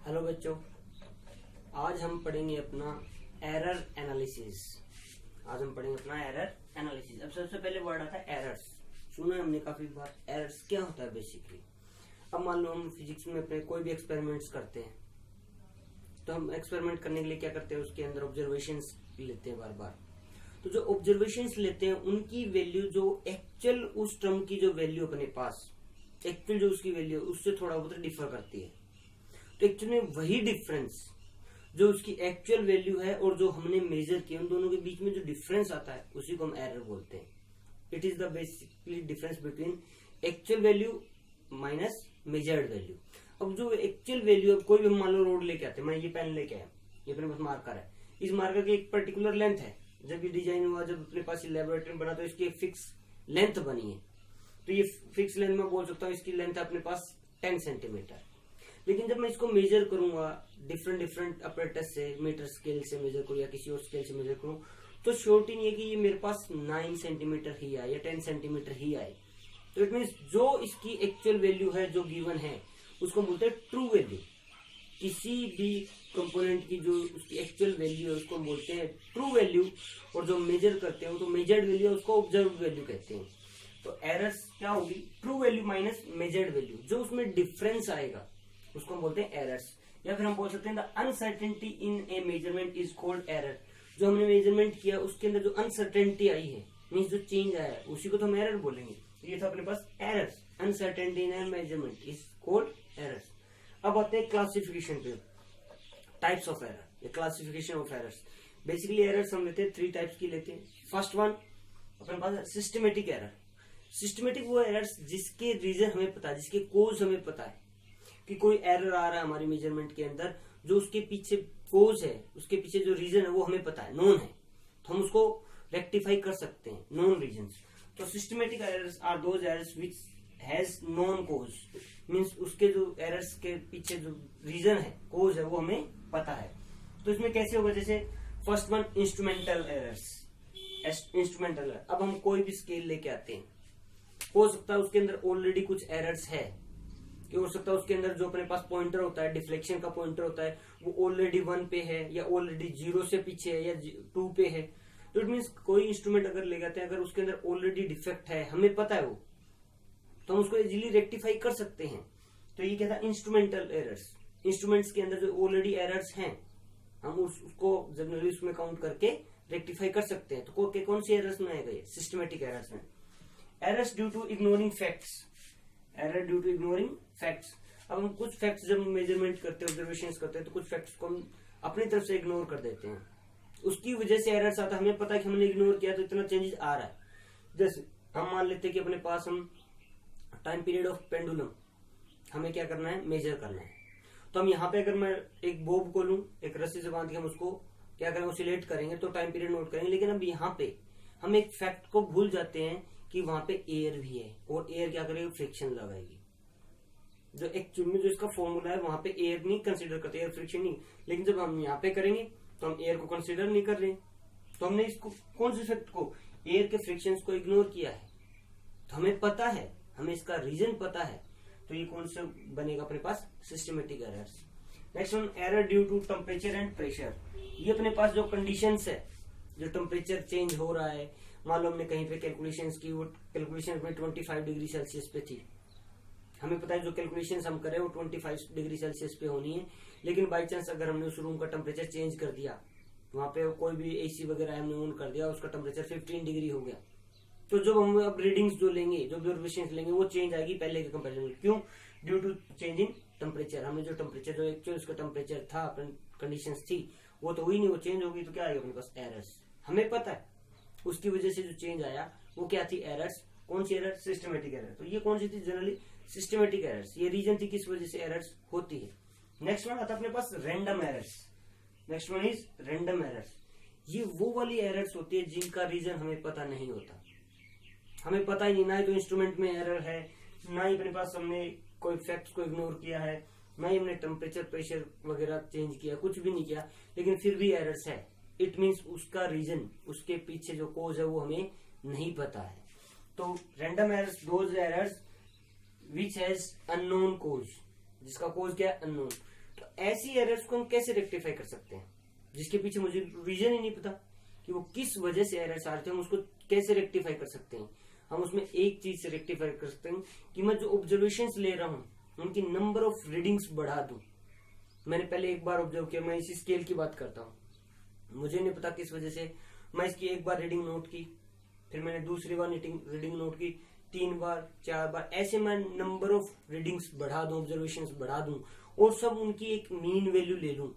Hello बच्चों, आज हम पढ़ेंगे अपना एरर एनालिसिस। अब सबसे पहले वर्ड आता है एरर्स। सुना है हमने काफी बार। एरर्स क्या होता है बेसिकली। अब मान लो हम फिजिक्स में अपने कोई भी एक्सपेरिमेंट्स करते हैं, तो हम एक्सपेरिमेंट करने के लिए क्या करते हैं, उसके अंदर ऑब्जर्वेशंस लेते हैं बार बार। तो जो ऑब्जर्वेशंस लेते हैं उनकी वैल्यू जो एक्चुअल उस टर्म की जो वैल्यू अपने पास एक्चुअल जो उसकी वैल्यू है उससे थोड़ा बहुत डिफर करती है। तो एक्चुअली वही डिफरेंस जो उसकी एक्चुअल वैल्यू है और जो हमने मेजर किया, उन दोनों के बीच में जो डिफरेंस आता है उसी को हम एरर बोलते हैं। It is the basically difference between actual value minus measured value. अब जो एक्चुअल वैल्यू, अब कोई भी मान लो रोड लेके आते हैं, मैं ये पेन लेके आया, ये अपने पास मार्कर है, इस मार्कर की एक पर्टिकुलर लेंथ है। जब ये डिजाइन हुआ, जब अपने पास लेबोरेटरी में बना, तो इसकी एक फिक्स लेंथ बनी है। तो ये फिक्स लेंथ में बोल सकता हूँ इसकी लेंथ है अपने पास 10 सेंटीमीटर। लेकिन जब मैं इसको मेजर करूंगा डिफरेंट अपरेटस से, मीटर स्केल से मेजर करूं या किसी और स्केल से मेजर करूं, तो श्योरिटी नहीं है कि ये मेरे पास 9 सेंटीमीटर ही आए या 10 सेंटीमीटर ही आए। तो इट मीन जो इसकी एक्चुअल वैल्यू है जो गिवन है उसको बोलते हैं ट्रू वैल्यू। किसी भी कंपोनेंट की जो उसकी एक्चुअल वैल्यू है उसको बोलते हैं ट्रू वैल्यू, और जो मेजर करते हैं तो मेजर्ड वैल्यू है उसको ऑब्जर्व्ड वैल्यू कहते हैं। तो एरर्स क्या होगी, true value minus measured value, जो उसमें डिफरेंस आएगा उसको हम बोलते हैं एरर्स। या फिर हम बोल सकते हैं the uncertainty in a measurement is called error. जो हमने मेजरमेंट किया उसके अंदर जो अनसर्टेनिटी आई है, मीन्स जो चेंज आया है, उसी को तो हम एरर बोलेंगे। तो ये था अपने पास errors. Uncertainty in a measurement is called errors. अब आते हैं क्लासिफिकेशन पे, टाइप्स ऑफ एरर या classification of errors. Basically errors हम लेते हैं 3 टाइप्स की लेते हैं। फर्स्ट वन अपने पास सिस्टमेटिक एरर। सिस्टमेटिक वो एरर्स जिसके रीजन हमें पता है, जिसके कोज हमें पता है कि कोई एरर आ रहा है हमारी मेजरमेंट के अंदर, जो उसके पीछे कोज है, उसके पीछे जो रीजन है वो हमें पता है, नोन है, तो हम उसको रेक्टिफाई कर सकते हैं, नोन रीजंस। तो systematic errors are those errors which has known cause, means उसके जो एरर्स के पीछे जो रीजन है, कोज है, वो हमें पता है। तो इसमें कैसे होगा, जैसे first one instrumental errors. Instrumental error, अब हम कोई भी स्केल लेके आते हैं, हो सकता है उसके अंदर ऑलरेडी कुछ एरर्स है, कि हो सकता है उसके अंदर जो अपने पास पॉइंटर होता है, डिफ्लेक्शन का पॉइंटर होता है, वो ऑलरेडी 1 पे है या ऑलरेडी 0 से पीछे है या 2 पे है। तो इट मीन्स कोई इंस्ट्रूमेंट अगर ले जाते हैं, अगर उसके अंदर ऑलरेडी डिफेक्ट है, हमें पता है वो, तो हम उसको इजीली रेक्टिफाई कर सकते हैं। तो ये क्या था, इंस्ट्रूमेंटल एरर्स। इंस्ट्रूमेंट्स के अंदर जो ऑलरेडी एरर्स हैं हम उसको जनरली उसमें काउंट करके रेक्टिफाई कर सकते हैं। तो कौन सी एरर्स में आएगा, ये सिस्टमेटिक एरर्स में। Errors due to ignoring facts. Error due to ignoring facts. अब हम कुछ फैक्ट्स जब मेजरमेंट करते हैं, ऑब्जर्वेशन करते हैं, तो कुछ फैक्ट्स को हम अपनी तरफ से इग्नोर कर देते हैं, उसकी वजह से एरर्स आता है। हमें पता है कि हमने इग्नोर किया तो इतना चेंजेस आ रहा है। जैसे हम मान लेते हैं कि अपने पास हम टाइम पीरियड ऑफ पेंडुलम हमें क्या करना है, मेजर करना है। तो हम यहाँ पे अगर मैं एक बोब को लूं, एक रस्सी से बांध के हम उसको क्या करेंगे, ऑसिलेट करेंगे, तो टाइम पीरियड नोट करेंगे। लेकिन अब यहाँ पे हम एक फैक्ट को भूल जाते हैं कि वहां पे एयर भी है, और एयर क्या करेगी, फ्रिक्शन लगाएगी। जो एक्चुअल में जो इसका फॉर्मूला है वहां पे एयर नहीं कंसीडर करते, एयर फ्रिक्शन नहीं। लेकिन जब हम यहाँ पे करेंगे तो हम एयर को कंसीडर नहीं कर रहे, तो हमने इसको कौन से फैक्ट को, एयर के फ्रिक्शन को इग्नोर किया है। तो हमें पता है, हमें इसका रीजन पता है, तो ये कौन सा बनेगा अपने पास, systematic errors. Next one, error due to temperature and pressure. ये अपने पास जो कंडीशंस है, जो टेम्परेचर चेंज हो रहा है, मान लो हमने कहीं पे कैलकुलेशंस की, वो कैलकुलेशन में 25 डिग्री सेल्सियस पे थी, हमें पता है जो कैलकुलेशंस हम करें वो 25 डिग्री सेल्सियस पे होनी है। लेकिन बाई चांस अगर हमने उस रूम का टेम्परेचर चेंज कर दिया, वहां पे कोई भी एसी वगैरह हमने ऑन कर दिया, उसका टेम्परेचर 15 डिग्री हो गया, तो जब हम अब रीडिंग्स जो लेंगे, जो ऑब्जर्वेशंस लेंगे, वो चेंज आएगी पहले के कंपेरिजन में। क्यों, due to change in temperature. हमने जो टेम्परेचर, जो एक्चुअल उसका टेम्परेचर था, कंडीशंस थी, वो तो हुई नहीं, वो चेंज होगी, तो क्या आएगा अपने पास, एरर्स। हमें पता है उसकी वजह से जो चेंज आया वो क्या थी, एरर्स। कौन सी एरर, सिस्टमेटिक एरर। तो ये कौन सी थी, जनरली सिस्टमेटिक एरर्स। ये रीजन थी किस वजह से एरर्स होती है। नेक्स्ट वन आता है अपने पास random errors. Next one is random errors. ये वो वाली एरर्स होती है जिनका रीजन हमें पता नहीं होता, हमें पता ही नहीं, ना ही तो इंस्ट्रूमेंट में एरर है, ना ही अपने पास हमने कोई फैक्ट्स को इग्नोर किया है, ना ही हमने टेम्परेचर प्रेशर वगैरह चेंज किया, कुछ भी नहीं किया, लेकिन फिर भी एरर्स है। इट मीन्स उसका रीजन, उसके पीछे जो कोज है वो हमें नहीं पता है। तो random errors, those errors which has unknown cause, जिसका कोज क्या है, अननोन। तो ऐसी एरर्स को हम कैसे रेक्टिफाई कर सकते हैं, जिसके पीछे मुझे रीजन ही नहीं पता कि वो किस वजह से एरर्स आ रहे थे, हम उसको कैसे रेक्टिफाई कर सकते हैं। हम उसमें एक चीज से रेक्टिफाई कर सकते हैं कि मैं जो ऑब्जर्वेशंस ले रहा हूं उनकी नंबर ऑफ रीडिंग्स बढ़ा दूं। मैंने पहले एक बार ऑब्जर्व किया, मैं इसी स्केल की बात करता हूँ, मुझे नहीं पता किस वजह से मैं इसकी एक बार रीडिंग नोट की, फिर मैंने दूसरी बार रीडिंग नोट की, 3 बार 4 बार, ऐसे मैं नंबर ऑफ रीडिंग्स बढ़ा दूं, ऑब्जर्वेशंस बढ़ा दूं और सब उनकी एक मीन वैल्यू ले लूं,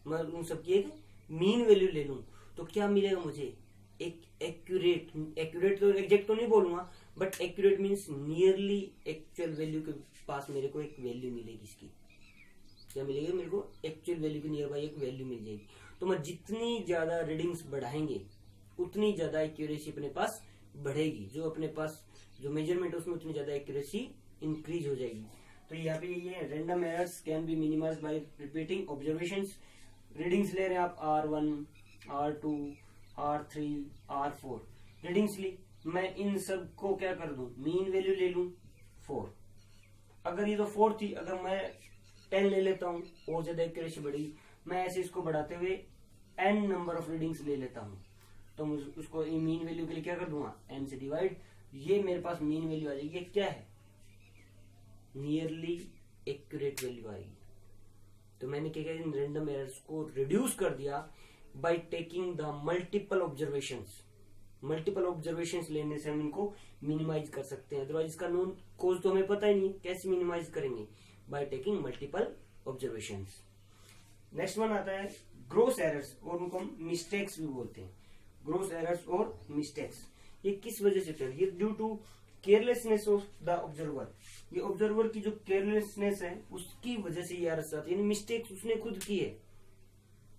मैं उन सबकी एक मीन वैल्यू ले लूं, तो क्या मिलेगा मुझे? एक एक्यूरेट तो एग्जैक्ट तो नहीं बोलूंगा, but accurate means nearly actual value के पास मेरे को एक वैल्यू मिलेगी। इसकी क्या मिलेगी? मेरे को एक्चुअल वैल्यू के नियर बाई एक वैल्यू मिल जाएगी। तो मैं जितनी ज्यादा रीडिंग्स बढ़ाएंगे उतनी ज्यादा एक्यूरेसी अपने पास बढ़ेगी, जो अपने पास जो मेजरमेंट है उसमें उतनी ज्यादा एक्यूरेसी इंक्रीज हो जाएगी। तो यहाँ पे ये random errors can be minimised bye repeating observations. Readings ले रहे हैं आप R1, R2, R3, R4 readings ली, मैं इन सब को क्या कर दूं? मीन वैल्यू ले लूं 4। अगर ये तो 4 थी, अगर मैं 10 ले लेता हूँ और ज्यादा एक्यूरेसी बढ़ेगी। मैं ऐसे इसको बढ़ाते हुए n नंबर ऑफ रीडिंग्स ले लेता हूँ, तो उसको मीन वैल्यू के लिए क्या कर दूंगा? n से डिवाइड, ये मेरे पास मीन वैल्यू आ जाएगी। क्या है? नियरली एक्यूरेट वैल्यू आएगी। तो मैंने क्या किया? इन रैंडम एरर्स को रिड्यूस कर दिया by taking the multiple observations. Multiple observations लेने से हम इनको मिनिमाइज कर सकते हैं, अदरवाइज इसका नोन कोज तो हमें पता ही नहीं, कैसे मिनिमाइज करेंगे? By taking multiple observations. Next one आता है ग्रोस एरर्स, और उनको हम मिस्टेक्स भी बोलते हैं। ग्रोस एरर्स और मिस्टेक्स ये किस वजह से होते हैं? ये due to carelessness of the observer. ये ऑब्जर्वर की जो केयरलेसनेस है उसकी वजह से ये एरर्स आती है, यानी मिस्टेक्स उसने खुद की है।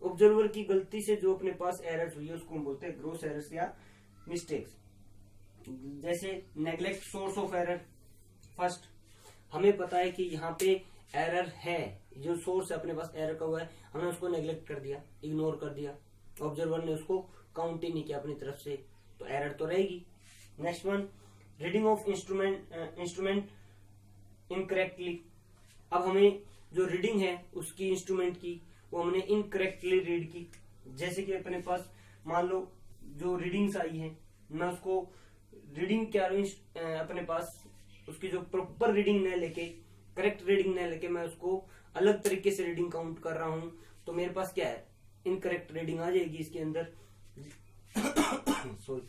ऑब्जर्वर की गलती से जो अपने पास एरर्स हुई है उसको हम बोलते हैं ग्रोस एरर्स या मिस्टेक्स। जैसे neglect source of error. First, हमें पता है कि यहाँ पे एरर है, जो सोर्स है अपने पास एरर का हुआ है, हमने उसको नेग्लेक्ट कर दिया, इग्नोर कर दिया, ऑब्जर्वर ने उसको काउंट ही नहीं किया अपनी तरफ से, तो एरर तो रहेगी। Next one, reading of instrument incorrectly. अब हमें जो रीडिंग है उसकी इंस्ट्रूमेंट की वो हमने इनकरेक्टली रीड की। जैसे कि अपने पास मान लो जो रीडिंग्स आई है, मैं उसको रीडिंग क्या अपने पास उसकी जो प्रॉपर रीडिंग न लेके, करेक्ट रीडिंग न लेके मैं उसको अलग तरीके से रीडिंग काउंट कर रहा हूं, तो मेरे पास क्या है? इनकरेक्ट रीडिंग आ जाएगी इसके अंदर। सॉरी,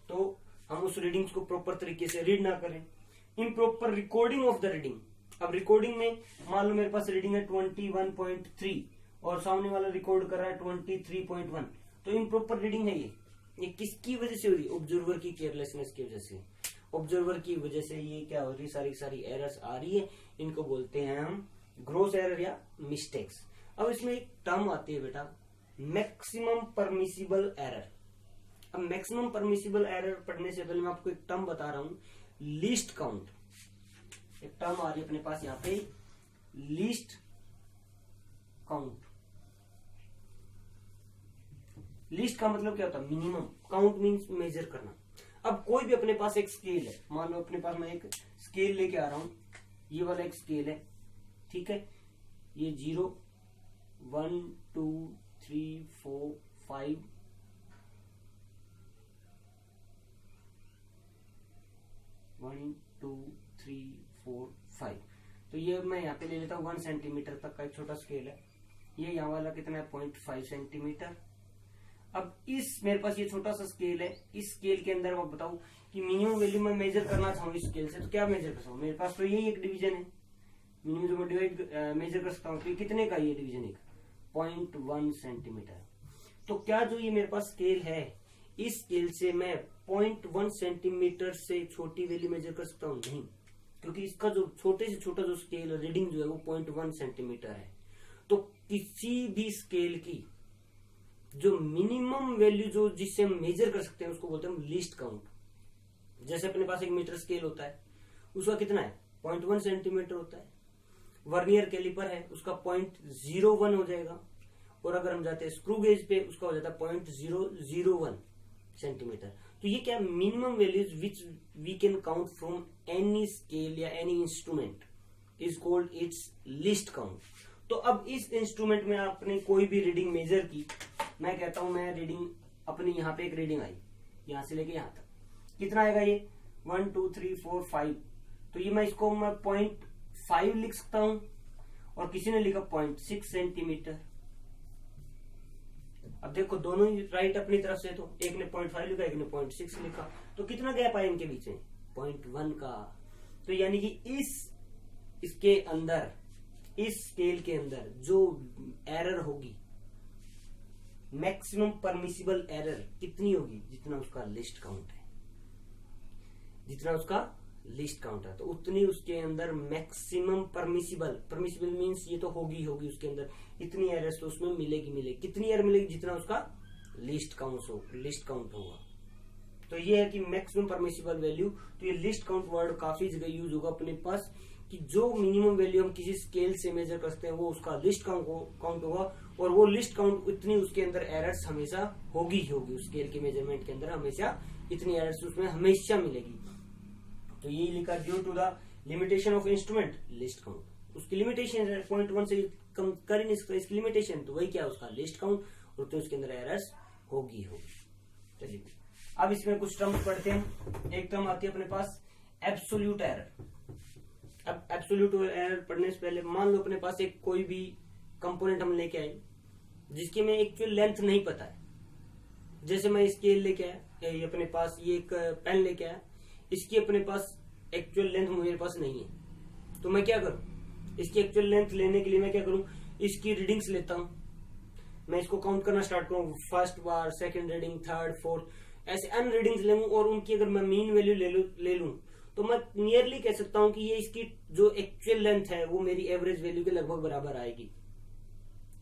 तो हम उस रीडिंग्स को प्रॉपर तरीके से रीड ना करें। Improper recording of the reading. अब रिकॉर्डिंग में मान लो मेरे पास रीडिंग है 21.3 और सामने वाला रिकॉर्ड कर रहा है 23.1, तो इम्प्रॉपर रीडिंग है ये किसकी वजह से हो रही है? ऑब्जर्वर की केयरलेसनेस की वजह से। ऑब्जर्वर की वजह से ये क्या हो रही है? सारी एरर्स आ रही है, इनको बोलते हैं हम ग्रोस एरर या मिस्टेक्स। अब इसमें एक टर्म आती है बेटा, मैक्सिमम परमिसिबल एरर। अब मैक्सिमम परमिसिबल एरर पढ़ने से पहले मैं आपको एक टर्म बता रहा हूं, लीस्ट काउंट। एक टर्म आ रही है अपने पास यहाँ पे, लीस्ट काउंट। लीस्ट का मतलब क्या होता है? मिनिमम। काउंट मीन्स मेजर करना। अब कोई भी अपने पास एक स्केल है, मान लो अपने पास मैं एक स्केल लेके आ रहा हूं, ये वाला एक स्केल है, ठीक है, ये 0 1 2 3 4 5 1 2 3 4 5, तो ये मैं यहाँ पे ले लेता हूँ 1 सेंटीमीटर तक का एक छोटा स्केल है। ये यहाँ वाला कितना है? 0.5 सेंटीमीटर। अब इस मेरे पास ये छोटा सा स्केल है, इस स्केल के अंदर मैं बताऊं कि मिनिमम वैल्यू मैं मेजर करना चाहूँ इस स्केल से, तो क्या मेजर कर सकता हूँ? मेरे पास तो यही एक डिवीजन है, मिनिमम जो मैं डिवाइड मेजर कर सकता हूँ, तो कितने का ये डिवीजन? एक 0.1 सेंटीमीटर। तो क्या जो ये मेरे पास स्केल है, इस स्केल से मैं 0.1 सेंटीमीटर से छोटी वैल्यू मेजर कर सकता हूँ? नहीं, क्योंकि इसका जो छोटे से छोटा जो स्केल रीडिंग जो है वो 0.1 सेंटीमीटर है। तो किसी भी स्केल की जो मिनिमम वैल्यू जो जिससे हम मेजर कर सकते हैं उसको बोलते हैं हम लीस्ट काउंट। जैसे अपने पास एक मीटर स्केल होता है, उसका कितना है? 0.1 सेंटीमीटर होता है। वर्नियर कैलिपर है, उसका 0.01 हो जाएगा, और अगर हम जाते हैं स्क्रू गेज पे उसका हो जाता है 0.001 सेंटीमीटर। तो ये क्या? Minimum values which we can count from any scale या any instrument is called its least count. तो अब इस इंस्ट्रूमेंट में आपने कोई भी रीडिंग मेजर की, मैं कहता हूं मैं रीडिंग अपनी यहाँ पे एक रीडिंग आई, यहां से लेके यहां तक कितना आएगा ये 1 2 3 4 5, तो ये मैं इसको मैं 0.5 लिख सकता हूं, और किसी ने लिखा 0.6 सेंटीमीटर। अब देखो दोनों ही राइट अपनी तरफ से, तो एक ने 0.5 लिखा, एक ने 0.6 लिखा, तो कितना गैप आया इनके बीच में 0.1 का। तो यानी कि इसके अंदर, इस स्केल के अंदर जो एरर होगी, मैक्सिमम परमिसिबल एरर कितनी होगी, जितना उसका लिस्ट काउंट है, जितना उसका लिस्ट काउंट है, तो उतनी उसके अंदर मैक्सिमम परमिसिबल मींस ये तो होगी उसके अंदर इतनी एरर्स तो उसमें मिलेगी। कितनी एरर मिलेगी, जितना उसका लिस्ट काउंट होगा। तो ये है कि मैक्सिमम परमिसिबल वैल्यू। तो ये लिस्ट काउंट वर्ड काफी जगह यूज होगा अपने पास, कि जो मिनिमम वैल्यू हम किसी स्केल से मेजर करते हैं वो उसका लिस्ट काउंट होगा, और वो लिस्ट काउंट इतनी उसके अंदर एरर्स हमेशा होगी उस स्केल के मेजरमेंट के अंदर हमेशा इतनी एरर्स उसमें हमेशा मिलेगी। तो ये लिखा due to the limitation of instrument least count, उसकी लिमिटेशन है 0.1 से कम कर ही नहीं सकता, इसकी लिमिटेशन तो वही क्या है उसका लिस्ट काउंट, और तो उसके अंदर एरर्स होगी। चलिए अब इसमें कुछ टर्म्स पढ़ते हैं। एक टर्म आती है अपने पास एब्सोल्यूट एरर। अब एब्सोल्यूट एरर पढ़ने से पहले मान लो अपने पास एक कोई भी कंपोनेंट हम लेके आए जिसकी में एक्चुअल लेंथ नहीं पता है, जैसे मैं स्केल लेके आया, अपने पास ये एक पेन लेके आया, इसकी अपने पास एक्चुअल लेंथ मेरे पास नहीं है, तो मैं क्या करूं, इसकी एक्चुअल लेंथ लेने के लिए मैं क्या करूं, इसकी रीडिंग्स लेता हूं, मैं इसको काउंट करना स्टार्ट करूं, फर्स्ट बार, सेकंड रीडिंग, थर्ड, फोर्थ, ऐसे अन रीडिंग्स ले लूं, और उनकी अगर मैं मीन वैल्यू ले लूं तो मैं नियरली कह सकता हूं कि ये इसकी जो एक्चुअल लेंथ है वो मेरी एवरेज वैल्यू के लगभग बराबर आएगी।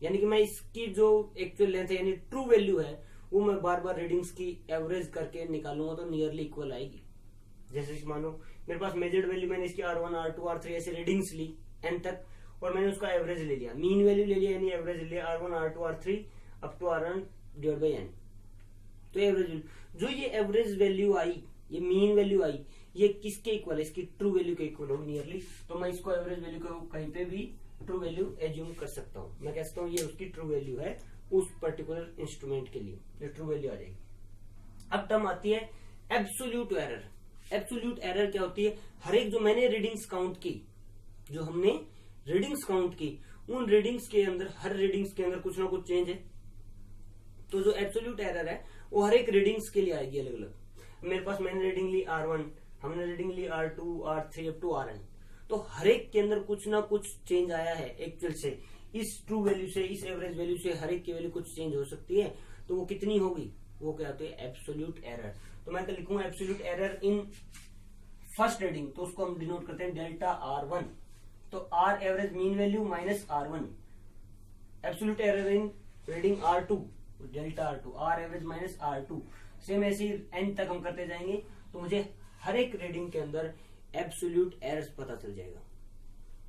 यानी कि मैं इसकी जो एक्चुअल लेंथ है यानी ट्रू वैल्यू है वो मैं बार बार रीडिंग्स की एवरेज करके निकालूंगा तो नियरली इक्वल आएगी। जैसे कि मानो मेरे पास मेजर्ड वैल्यू, मैंने इसकी R1 R2 R3 ऐसे रीडिंग्स ली n तक, और मैंने उसका एवरेज ले लिया, मीन वैल्यू ले लिया यानी एवरेज ले लिया R1 R2 R3 up to Rn divide by n। तो एवरेज जो ये एवरेज वैल्यू आई, ये मीन वैल्यू आई, ये किसके इक्वल है, इसकी ट्रू वैल्यू के इक्वल होगी नियरली। तो मैं इसको एवरेज वैल्यू को कहीं पे भी ट्रू वैल्यू एज्यूम कर सकता हूँ, मैं कह सकता हूँ ये उसकी ट्रू वैल्यू है उस पर्टिकुलर इंस्ट्रूमेंट के लिए, ये ट्रू वैल्यू आ जाएगी। अब टर्म आती है एब्सोल्यूट एरर। एब्सोल्यूट एरर क्या होती है, हर एक जो मैंने रीडिंग्स काउंट की, जो हमने रीडिंग्स काउंट की, उन रीडिंग्स के अंदर, हर रीडिंग्स के अंदर कुछ ना कुछ चेंज है। तो जो एब्सोल्यूट एरर है वो हर एक रीडिंग्स के लिए आएगी अलग अलग। मेरे पास मैंने रीडिंग ली R1, हमने रीडिंग ली R2 R3 up to Rn, तो हर एक के अंदर कुछ ना कुछ चेंज आया है एक्चुअल से, इस ट्रू वैल्यू से, इस एवरेज वैल्यू से हर एक की वैल्यू कुछ चेंज हो सकती है, तो वो कितनी होगी, वो क्या होती है एब्सोल्यूट एरर। तो मैं लिखूंगा absolute error in first reading, तो उसको हम डिनोट करते हैं डेल्टा R1, तो R average mean value minus R1, absolute error in reading R2 delta R2, R average minus R2, same ऐसे एंड तक हम करते जाएंगे, तो मुझे हर एक रीडिंग के अंदर एब्सोल्यूट एरर्स पता चल जाएगा।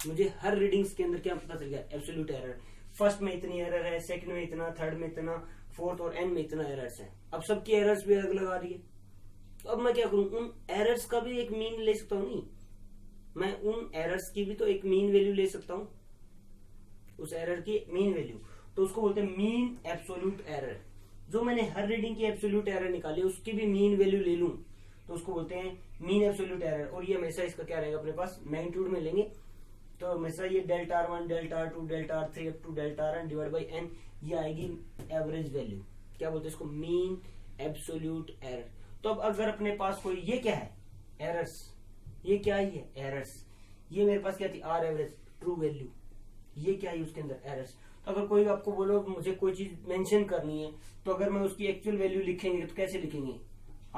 मुझे हर रीडिंग्स के अंदर क्या पता चल गया, एब्सोल्यूट एरर, फर्स्ट में इतनी एरर है, सेकंड में इतना, थर्ड में इतना, फोर्थ और एंड में इतना एरर्स है। अब सबकी एरर्स भी अलग अलग आ रही है, तो अब मैं क्या करूं, उन एरर्स का भी एक मीन ले सकता हूं, नहीं मैं उन एरर्स की भी तो एक मीन वैल्यू ले सकता हूं, उस एरर की मीन वैल्यू, तो उसको बोलते हैं मीन एब्सोल्यूट एरर। जो मैंने हर रीडिंग की एब्सोल्यूट एरर निकाली उसकी भी मीन वैल्यू ले लूं तो उसको बोलते हैं मीन एब्सोल्यूट एरर। और ये हमेशा इसका क्या रहेगा अपने पास मैग्नीट्यूड में लेंगे, तो हमेशा ये delta R1 delta R2 delta R3 up to delta Rn divide by n, ये आएगी एवरेज वैल्यू, क्या बोलते हैं इसको, मीन एब्सोल्यूट एरर। तो अब अगर अपने पास कोई, ये क्या है एरर्स, ये क्या है एरर्स, ये मेरे पास क्या थी R एवरेज ट्रू वैल्यू, ये क्या है उसके अंदर एरर्स। तो अगर कोई आपको बोलो मुझे कोई चीज मेंशन करनी है, तो अगर मैं उसकी एक्चुअल वैल्यू लिखेंगे तो कैसे लिखेंगे,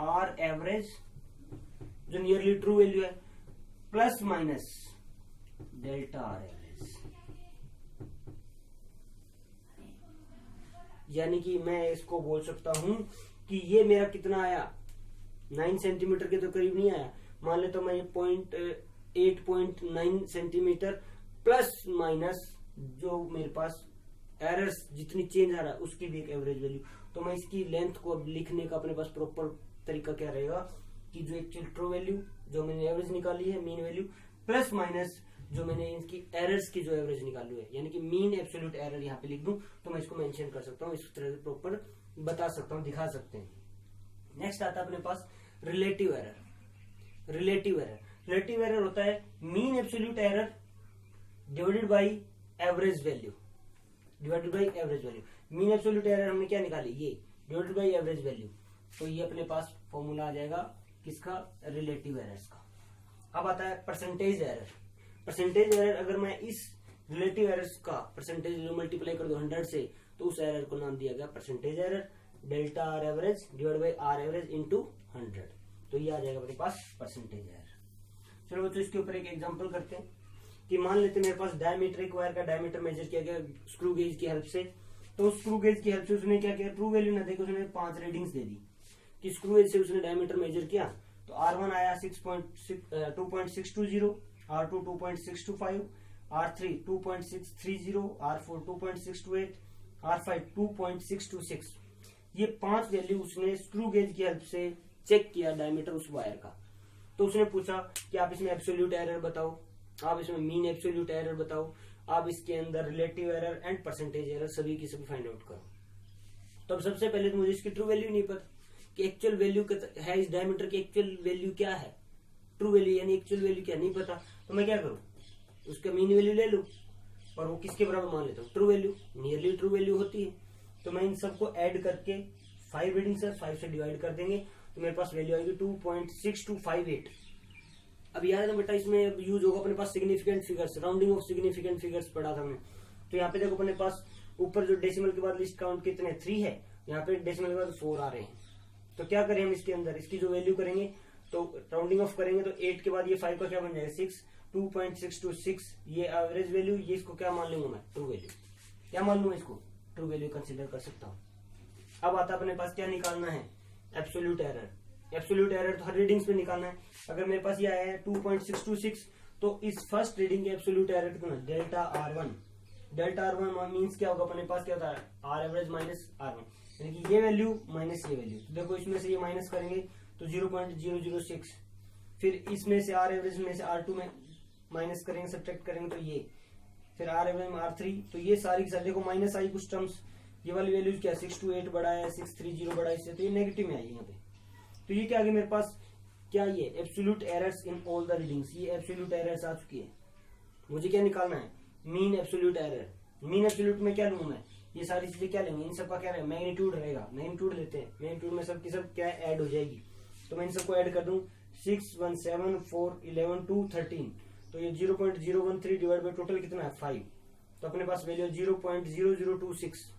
R एवरेज जो नियरली ट्रू वैल्यू है plus minus delta R average. यानी कि मैं इसको बोल सकता हूं कि ये मेरा कितना आया, 9 सेंटीमीटर के तो करीब नहीं आया, मान ले तो मैं 8.9 सेंटीमीटर प्लस माइनस जो मेरे पास एरर्स जितनी चेंज आ रहा है उसकी भी एक एवरेज वैल्यू। तो मैं इसकी लेंथ को अब लिखने का अपने पास प्रॉपर तरीका क्या रहेगा कि जो एक्चुअल ट्रू वैल्यू जो मैंने एवरेज निकाली है मीन वैल्यू प्लस माइनस जो मैंने इनकी एरर्स की जो एवरेज निकालू है, यानी कि मीन एब्सोल्यूट एरर यहाँ पे लिख दूं तो मैं इसको मेंशन कर सकता हूँ, इस तरह से प्रॉपर बता सकता हूँ, दिखा सकते हैं। नेक्स्ट आता है अपने पास रिलेटिव एरर। रिलेटिव एरर होता है mean absolute error divided by average value. Mean absolute error हमने क्या निकाली, ये डिवाइडेड बाई एवरेज वैल्यू। तो ये अपने पास फॉर्मूला आ जाएगा किसका, रिलेटिव एरर्स का। अब आता है परसेंटेज एरर। परसेंटेज एरर अगर मैं इस रिलेटिव एरर्स का परसेंटेज मल्टीप्लाई कर दूं 100 से, तो उस एरर को नाम दिया गया percentage error. Delta R average divide by R average into 100, तो ये आ जाएगा अपने पास परसेंटेज एरर। चलो बच्चों इसके ऊपर एक एग्जांपल करते हैं कि मान लेते हैं मेरे पास डायमीटर, एक वायर का डायमीटर मेजर किया गया स्क्रू गेज की हेल्प से। तो उस स्क्रू गेज की हेल्प से उसने क्या किया, ट्रू वैल्यू न देकर उसने 5 रीडिंग्स दे दी कि स्क्रू गेज से उसने डायमीटर मेजर किया। तो R1 आया 2.620, R2 2.625, R3 2.630, R4 2.628, R5 2.626। ये 5 वैल्यू उसने स्क्रू गेज की हेल्प से चेक किया डायमीटर उस वायर का। तो उसने पूछा कि आप इसमें एब्सोल्यूट एरर बताओ, आप इसमें मीन एब्सोल्यूट एरर बताओ, आप इसके अंदर relative error and percentage error सभी की सभी फाइंड आउट करो। तो अब सबसे पहले तो मुझे इसकी ट्रू वैल्यू नहीं पता कि एक्चुअल वैल्यू है इस डायमीटर की एक्चुअल वैल्यू क्या है, ट्रू वैल्यू यानी एक्चुअल वैल्यू क्या नहीं पता। तो मैं क्या करूं, उसका मीन वैल्यू ले लूं और वो किसके बराबर मान लेता हूँ, true value, nearly true value होती है। तो मैं इन सबको ऐड करके 5 रीडिंग से 5 से डिवाइड कर देंगे तो मेरे पास वैल्यू आएगी 2.6258। अब याद है बेटा इसमें यूज होगा अपने पास significant figures, rounding off significant figures पढ़ा था हमने। तो यहाँ पे देखो अपने पास ऊपर जो डेसिमल के बाद लिस्ट काउंट कितने 3 है, यहाँ पे डेसिमल के बाद 4 आ रहे हैं। तो क्या करें हम इसके अंदर, इसकी जो वैल्यू करेंगे तो राउंडिंग ऑफ करेंगे तो 8 के बाद ये 5 का क्या बन जाएगा 6, 2.626 ये एवरेज वैल्यू, ये इसको क्या मान लूंगा मैं, ट्रू वैल्यू। क्या मान लूंगा इसको, ट्रू वैल्यू कंसिडर कर सकता हूँ। अब आता अपने पास क्या निकालना है, एब्सोल्यूट एरर। एब्सोल्यूट एरर तो हर रीडिंग्स पे निकालना है। अगर मेरे पास ये आया है 2.626 तो इस फर्स्ट रीडिंग के एब्सोल्यूट एरर कितना, delta R1। Delta R1 means क्या होगा, अपने पास क्या होता है आर एवरेज माइनस R1, यानी कि ये वैल्यू माइनस ये वैल्यू। तो देखो इसमें से ये माइनस करेंगे तो 0.006, फिर इसमें से आर एवरेज में से R2 में माइनस करेंगे, सब्ट्रैक्ट करेंगे तो ये, फिर आर एवरेज में R3। तो ये सारी की सारी देखो माइनस आई कुछ टर्म्स, ये वाली वैल्यूज क्या 628 बड़ा है, 630 बड़ा है, इससे तो ये नेगेटिव में आई यहाँ पे। तो ये क्या आ गया मेरे पास, क्या ये absolute errors in all the readings, ये एब्सोल्यूट एरर्स आ चुकी है। मुझे क्या निकालना है, mean absolute error. Mean absolute में क्या लूंगा मैं, ये सारी चीजें क्या लेंगे, इन सबका क्या रहेगा, मैग्नीट्यूड रहेगा। मैग्नीट्यूड लेते हैं, मैग्नीट्यूड में सब की सब क्या ऐड हो जाएगी। तो मैं इन सबको ऐड कर दूं 6, 1, 7, 4, 11, 2, 13। तो ये 0.013 डिवाइड बाई टोटल कितना है 5। तो अपने पास वैल्यू 0.0026।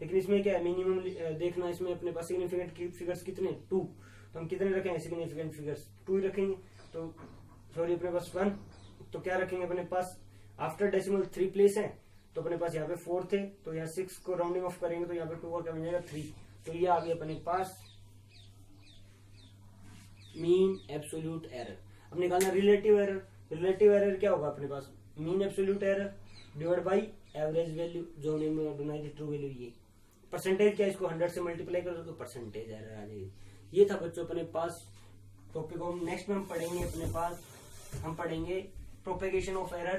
लेकिन इसमें क्या है, मिनिमम देखना, इसमें अपने पास सिग्निफिकेंट फिगर्स कितने 2। तो हम कितने रखेंगे सिग्निफिकेंट फिगर्स, 2 ही रखेंगे। तो सॉरी अपने पास 1, तो क्या रखेंगे अपने पास आफ्टर डेसिमल 3 प्लेस है, तो अपने पास यहाँ पे 4 थे, तो यहाँ 6 को राउंडिंग ऑफ करेंगे तो यहाँ पे 2 का क्या बन जाएगा 3। तो ये आ गया अपने पास मीन एब्सोल्यूट एरर। अब निकालना रिलेटिव एरर। रिलेटिव एरर क्या होगा अपने पास, mean absolute error divide by average value, जो हमने बनाई थी ट्रू वैल्यू। ये परसेंटेज क्या, इसको 100 से मल्टीप्लाई करो तो परसेंटेज एरर आ जाएगी। ये था बच्चों अपने पास टॉपिक। नेक्स्ट में हम पढ़ेंगे अपने पास, हम पढ़ेंगे प्रोपेगेशन ऑफ एरर।